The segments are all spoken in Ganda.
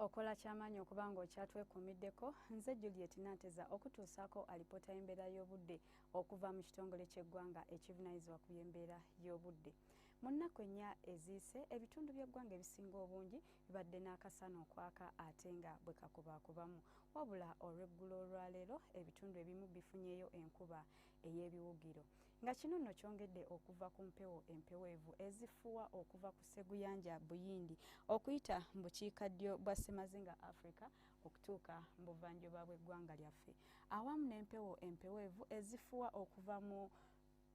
Okola kyamaanyi okuba ng'okyatwekuumiddeko. Nze Juliet Nanteza okutuusaako alipoota y'embeera y'obudde okuva mu kitongole ky'eggwanga ekivunaanyizibwa ku by'embeera y'obudde. Mu nnaku ennya eziyise ebitundu by'eggwanga ebisinga obungi bibadde n'akasana okwaka ate nga bwe kakubaakubamu. Wabula olw'eggulo olwaleero ebitundu ebimu bifunyeeyo enkuba ey'ebiwugiro. Nga kino nno kyongedde okuva ku mpewo empeweevu ezifuwa okuva ku Sseguyanja Buyindi okuyita mu bukiikaddyo bwa Ssemazinga Africa okutuuka mu buvanjuba bw'eggwanga lyaffe, awamu n'empewo empeweevu ezifuwa okuva mu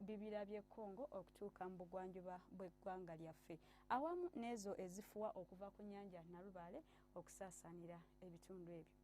bibira by'e Congo okutuuka mu bugwanjuba bw'eggwanga lyaffe, awamu n'ezo ezifuwa okuva ku nnyanja Nalubaale okusaasaanira ebitundu ebyo.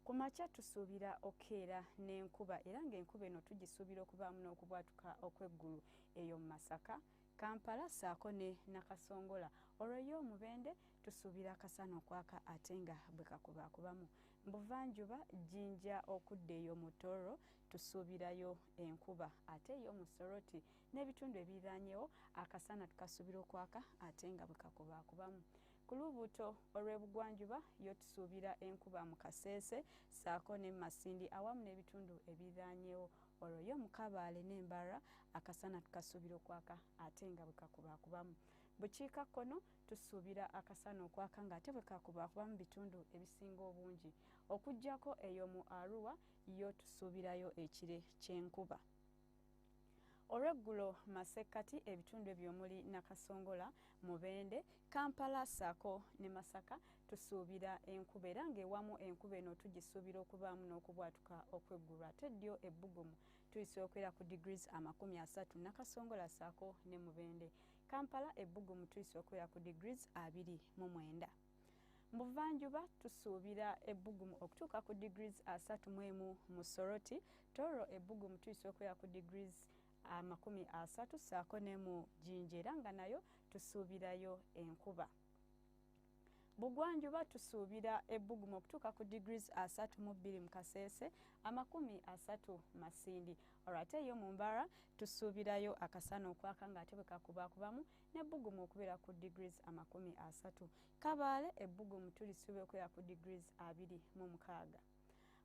Ku makya tusuubira okeera n'enkuba era ng'enkuba eno tugisuubira okubaamu n'okubwatuka okw'eggulu eyo mu Masaka, Kampala ssaako ne Nakasongola. Olwo y'omubende tusuubira akasana okwaka ate nga bwe kakubaakubamu. Mu buvanjuba Jinja okudda eyo mu Tororo tusuubirayo enkuba ate yo mu Soroti n'ebitundu ebiriraanyeewo akasana tukasuubira okwaka ate nga bwe kakubaakubamu. Ku Lubuto olw'ebugwanjuba yo tusuubira enkuba mu Kaseese ssaako ne Masindi awamu n'ebitundu ebiriraanyeewo. Olwo yo mu Kabaale n'Embarra akasana tukasuubira okwaka ate nga bwe kakubaakubamu. Bukiikakkono tusuubira akasana okwaka ng'ate bwe kakubaakubamu bitundu ebisinga obungi. Okuggyako eyo mu Arua yo tusuubirayo ekire ky'enkuba. Olw'eggulo Masekkati ebitundu ebyo omuli Nakasongola, Mubende, Kampala ssaako ne Masaka tusuubira enkuba era ng'ewamu enkuba eno tugisuubira okubaamu n'okubwatuka okw'eggulu ate ddyo ebbugumu tuyise okwera ku degrees 30 Nakasongola ssaako ne Mubende. Kampala ebbugumu tuyise okwera ku degrees 29. Mu buvanjuba tusuubira ebbugumu okutuuka ku degrees 31 mu Soroti, Tororo ebbugumu tuyise okwera ku degrees 30 ssaako ne mu Jinja era nga nayo tusuubirayo enkuba. Bugwanjuba tusuubira ebbugumu okutuuka ku degrees 32 mu Kaseese, 30 Masindi. Olwo ate yo mu Mbarra tusuubirayo akasana okwaka ng'ate bwe kakubaakubamu n'ebbugumu okubeera ku degrees 30. Kabaale ebbugumu tulisuubira okubeera ku degrees 26.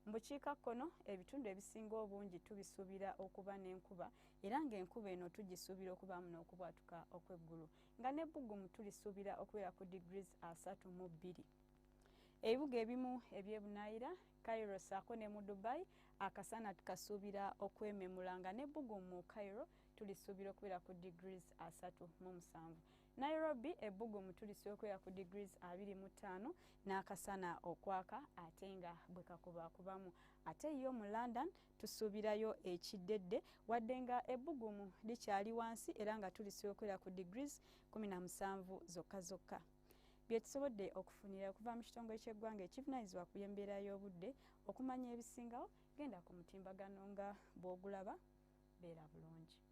Mu bukiikakkono ebitundu ebisinga obungi tubisuubira okuba n'enkuba era ng'enkuba eno tugisuubira okubaamu n'okubwatuka okw'eggulu nga n'ebbugumu tulisuubira okubeera ku degrees 32. Ebibuga ebimu eby'ebunaayira Cairo ssaako ne mu Dubai akasana tukasuubira okwememula nga n'ebbugumu mu Cairo tulisuubira okubeera ku degrees 37. Nairobi ebbugumu tulisuubira okubeera ku degrees 25 n'akasana okwaka ate nga bwe kakubaakubamu. Ate yo mu London tusuubirayo ekiddedde wadde nga ebbugumu likyali wansi era nga tulisuubira okubeera ku degrees 17 zokka zokka. Bye tusobodde okufunira okuva mu kitongole ky'eggwanga ekivunaanyizibwa ku by'embeera y'obudde. Okumanya ebisingawo genda ku mutimbagano nga bw'ogulaba beera bulungi.